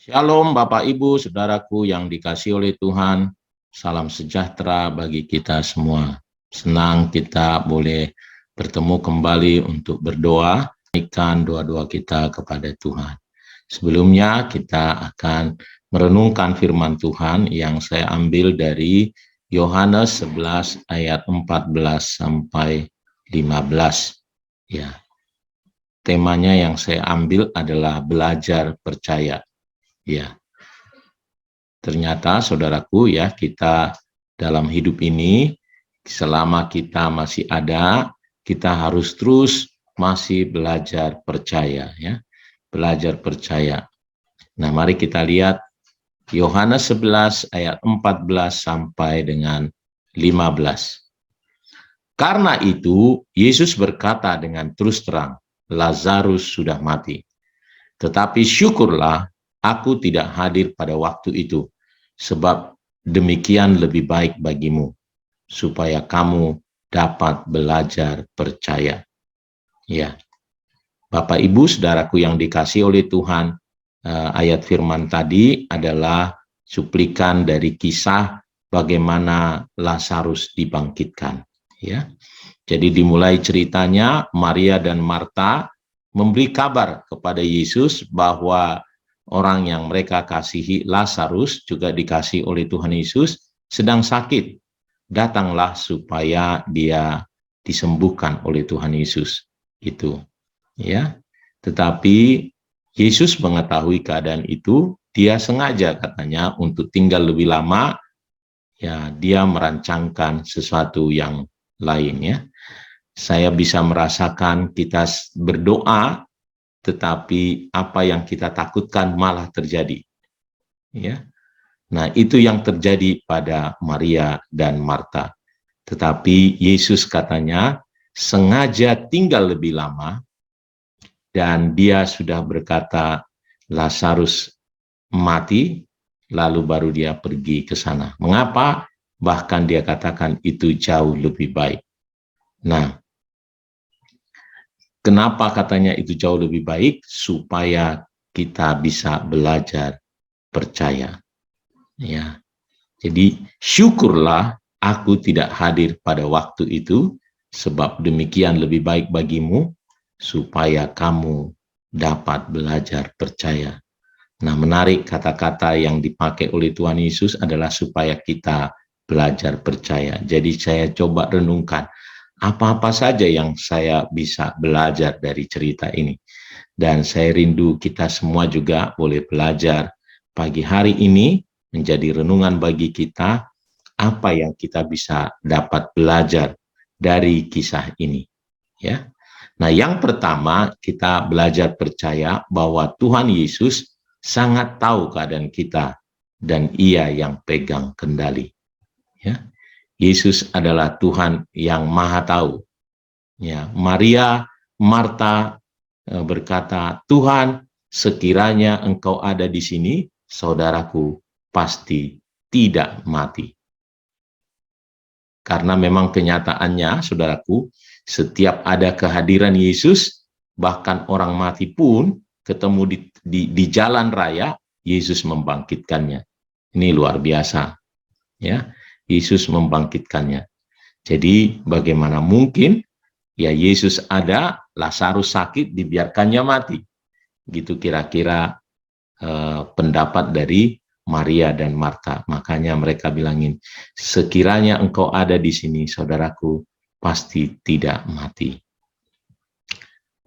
Shalom Bapak Ibu, Saudaraku yang dikasihi oleh Tuhan. Salam sejahtera bagi kita semua. Senang kita boleh bertemu kembali untuk berdoa, menaikkan doa-doa kita kepada Tuhan. Sebelumnya kita akan merenungkan firman Tuhan yang saya ambil dari Yohanes 11 ayat 14 sampai 15. Ya. Temanya yang saya ambil adalah belajar percaya. Ya, ternyata saudaraku ya, kita dalam hidup ini selama kita masih ada, kita harus terus masih belajar percaya ya. Belajar percaya. Nah, mari kita lihat Yohanes 11 ayat 14 sampai dengan 15. Karena itu Yesus berkata dengan terus terang, Lazarus sudah mati. Tetapi syukurlah aku tidak hadir pada waktu itu, sebab demikian lebih baik bagimu, supaya kamu dapat belajar percaya. Ya, Bapak Ibu Saudaraku yang dikasihi oleh Tuhan, ayat firman tadi adalah cuplikan dari kisah bagaimana Lazarus dibangkitkan. Ya, jadi dimulai ceritanya Maria dan Marta memberi kabar kepada Yesus bahwa orang yang mereka kasihi, Lazarus, juga dikasihi oleh Tuhan Yesus, sedang sakit. Datanglah supaya dia disembuhkan oleh Tuhan Yesus. Itu, ya. Tetapi Yesus mengetahui keadaan itu, dia sengaja katanya untuk tinggal lebih lama. Ya, dia merancangkan sesuatu yang lain, ya. Saya bisa merasakan kita berdoa, tetapi apa yang kita takutkan malah terjadi. Ya, nah itu yang terjadi pada Maria dan Marta. Tetapi Yesus katanya sengaja tinggal lebih lama, dan dia sudah berkata Lazarus mati, lalu baru dia pergi ke sana. Mengapa? Bahkan dia katakan itu jauh lebih baik. Nah, kenapa katanya itu jauh lebih baik? Supaya kita bisa belajar percaya. Ya. Jadi syukurlah aku tidak hadir pada waktu itu, sebab demikian lebih baik bagimu, supaya kamu dapat belajar percaya. Nah, menarik kata-kata yang dipakai oleh Tuhan Yesus adalah supaya kita belajar percaya. Jadi saya coba renungkan, apa-apa saja yang saya bisa belajar dari cerita ini. Dan saya rindu kita semua juga boleh belajar pagi hari ini menjadi renungan bagi kita, apa yang kita bisa dapat belajar dari kisah ini. Ya. Nah, yang pertama kita belajar percaya bahwa Tuhan Yesus sangat tahu keadaan kita dan Ia yang pegang kendali. Ya. Yesus adalah Tuhan yang Maha Tahu. Ya, Maria, Marta berkata, Tuhan, sekiranya Engkau ada di sini, saudaraku pasti tidak mati. Karena memang kenyataannya, saudaraku, setiap ada kehadiran Yesus, bahkan orang mati pun ketemu di jalan raya, Yesus membangkitkannya. Ini luar biasa. Ya, Yesus membangkitkannya. Jadi bagaimana mungkin ya Yesus ada, Lazarus sakit, dibiarkannya mati. Gitu kira-kira pendapat dari Maria dan Marta. Makanya mereka bilangin, sekiranya engkau ada di sini, saudaraku, pasti tidak mati.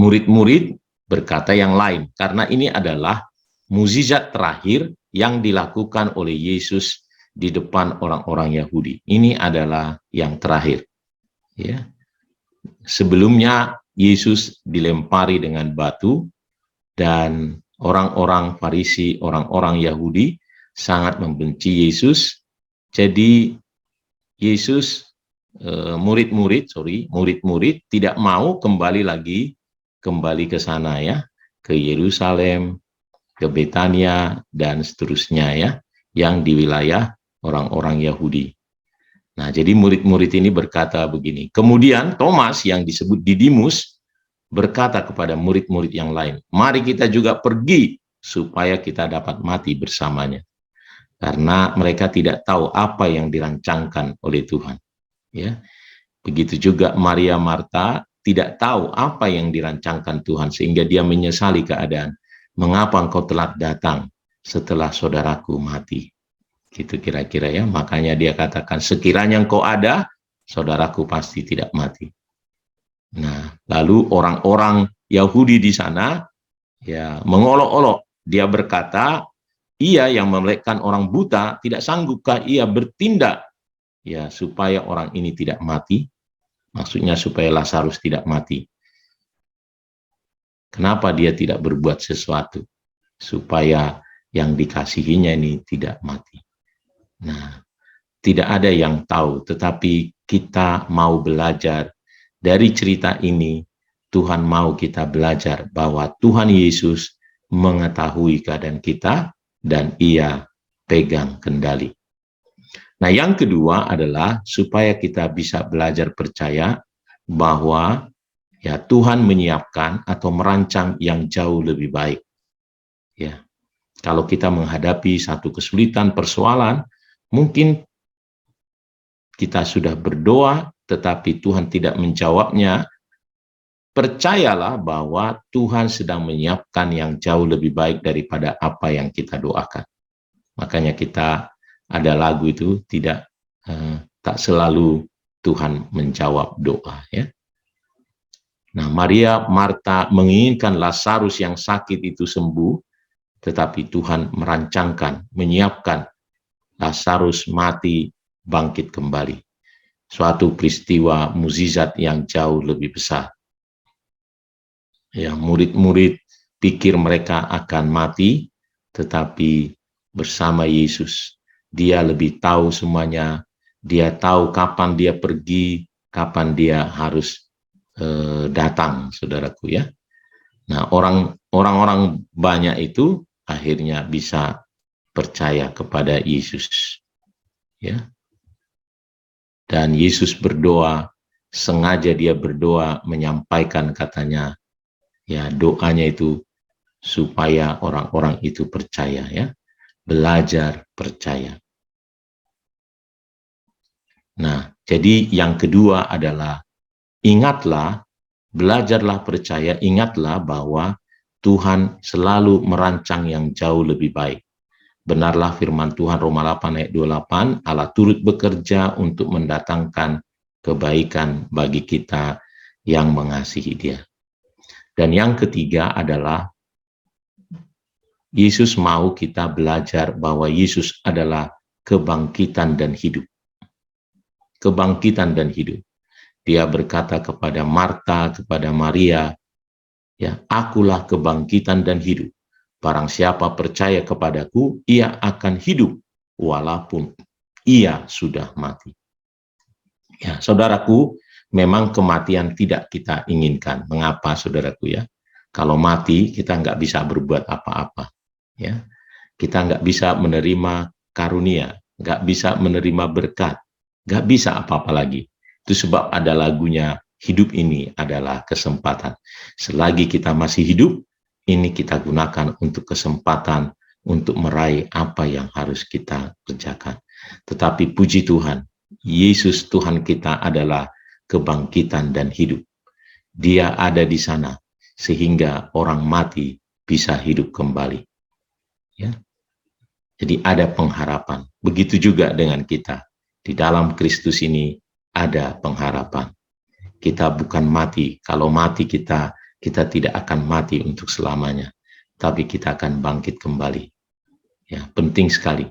Murid-murid berkata yang lain, karena ini adalah mukjizat terakhir yang dilakukan oleh Yesus di depan orang-orang Yahudi. Ini adalah yang terakhir. Ya. Sebelumnya Yesus dilempari dengan batu, dan orang-orang Farisi, orang-orang Yahudi sangat membenci Yesus. Jadi Yesus, murid-murid tidak mau kembali ke sana ya, ke Yerusalem, ke Betania dan seterusnya ya, yang di wilayah orang-orang Yahudi. Nah, jadi murid-murid ini berkata begini. Kemudian Thomas yang disebut Didimus berkata kepada murid-murid yang lain, mari kita juga pergi supaya kita dapat mati bersamanya. Karena mereka tidak tahu apa yang dirancangkan oleh Tuhan. Ya, begitu juga Maria Marta tidak tahu apa yang dirancangkan Tuhan, sehingga dia menyesali keadaan. Mengapa engkau telat datang setelah saudaraku mati? Gitu kira-kira ya. Makanya dia katakan, sekiranya engkau ada, saudaraku pasti tidak mati. Nah, lalu orang-orang Yahudi di sana ya mengolok-olok. Dia berkata, ia yang memelekkan orang buta, tidak sanggupkah ia bertindak ya supaya orang ini tidak mati? Maksudnya supaya Lazarus tidak mati. Kenapa dia tidak berbuat sesuatu supaya yang dikasihinya ini tidak mati? Nah, tidak ada yang tahu, tetapi kita mau belajar dari cerita ini. Tuhan mau kita belajar bahwa Tuhan Yesus mengetahui keadaan kita dan ia pegang kendali. Nah, yang kedua adalah supaya kita bisa belajar percaya bahwa ya Tuhan menyiapkan atau merancang yang jauh lebih baik. Ya. Kalau kita menghadapi satu kesulitan, persoalan, mungkin kita sudah berdoa tetapi Tuhan tidak menjawabnya. Percayalah bahwa Tuhan sedang menyiapkan yang jauh lebih baik daripada apa yang kita doakan. Makanya kita ada lagu itu, tak selalu Tuhan menjawab doa. Ya. Nah, Maria Marta menginginkan Lazarus yang sakit itu sembuh, tetapi Tuhan merancangkan, menyiapkan Lazarus mati, bangkit kembali. Suatu peristiwa mukjizat yang jauh lebih besar. Ya, murid-murid pikir mereka akan mati, tetapi bersama Yesus, dia lebih tahu semuanya, dia tahu kapan dia pergi, kapan dia harus datang, saudaraku ya. Nah, orang-orang banyak itu akhirnya bisa percaya kepada Yesus. Ya. Dan Yesus berdoa, sengaja dia berdoa menyampaikan katanya, ya doanya itu supaya orang-orang itu percaya ya, belajar percaya. Nah, jadi yang kedua adalah ingatlah, belajarlah percaya, ingatlah bahwa Tuhan selalu merancang yang jauh lebih baik. Benarlah firman Tuhan Roma 8 ayat 28, Allah turut bekerja untuk mendatangkan kebaikan bagi kita yang mengasihi Dia. Dan yang ketiga adalah Yesus mau kita belajar bahwa Yesus adalah kebangkitan dan hidup. Kebangkitan dan hidup. Dia berkata kepada Marta, kepada Maria, ya, akulah kebangkitan dan hidup. Barang siapa percaya kepadaku, ia akan hidup walaupun ia sudah mati. Ya, saudaraku, memang kematian tidak kita inginkan. Mengapa, saudaraku ya? Kalau mati, kita nggak bisa berbuat apa-apa. Ya, kita nggak bisa menerima karunia, nggak bisa menerima berkat, nggak bisa apa-apa lagi. Itu sebab ada lagunya, hidup ini adalah kesempatan. Selagi kita masih hidup, ini kita gunakan untuk kesempatan untuk meraih apa yang harus kita kerjakan. Tetapi puji Tuhan, Yesus Tuhan kita adalah kebangkitan dan hidup. Dia ada di sana sehingga orang mati bisa hidup kembali. Ya. Jadi ada pengharapan. Begitu juga dengan kita. Di dalam Kristus ini ada pengharapan. Kita bukan mati. Kalau mati kita tidak akan mati untuk selamanya. Tapi kita akan bangkit kembali. Ya, penting sekali.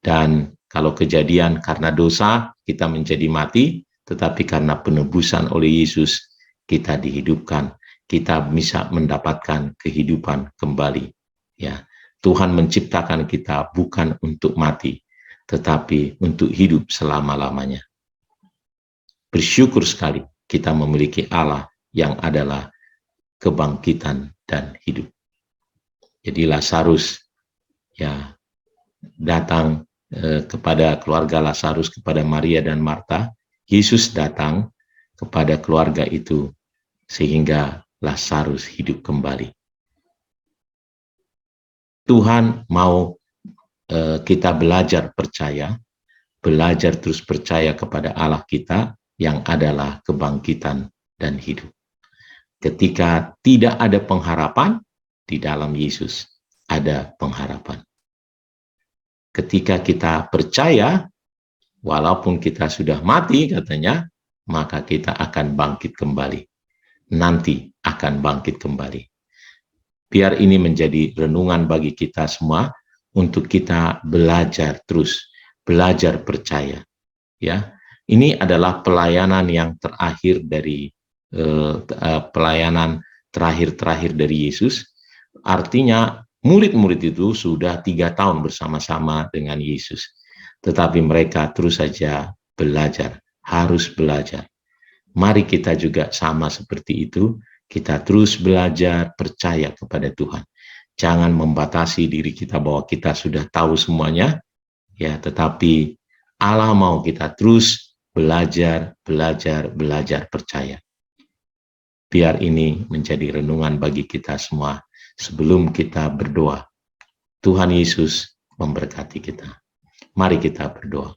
Dan kalau kejadian karena dosa kita menjadi mati, tetapi karena penebusan oleh Yesus kita dihidupkan, kita bisa mendapatkan kehidupan kembali. Ya, Tuhan menciptakan kita bukan untuk mati, tetapi untuk hidup selama-lamanya. Bersyukur sekali kita memiliki Allah yang adalah kebangkitan dan hidup. Jadi Lazarus ya datang kepada keluarga Lazarus, kepada Maria dan Marta. Yesus datang kepada keluarga itu sehingga Lazarus hidup kembali. Tuhan mau kita belajar percaya, belajar terus percaya kepada Allah kita yang adalah kebangkitan dan hidup. Ketika tidak ada pengharapan, di dalam Yesus ada pengharapan. Ketika kita percaya, walaupun kita sudah mati katanya, maka kita akan bangkit kembali. Nanti akan bangkit kembali. Biar ini menjadi renungan bagi kita semua untuk kita belajar terus, belajar percaya. Ya, ini adalah pelayanan yang terakhir dari pelayanan terakhir dari Yesus. Artinya murid-murid itu sudah 3 tahun bersama-sama dengan Yesus. Tetapi mereka terus saja belajar, harus belajar. Mari kita juga sama seperti itu, kita terus belajar percaya kepada Tuhan. Jangan membatasi diri kita bahwa kita sudah tahu semuanya, ya, tetapi Allah mau kita terus belajar percaya. Biar ini menjadi renungan bagi kita semua sebelum kita berdoa. Tuhan Yesus memberkati kita. Mari kita berdoa.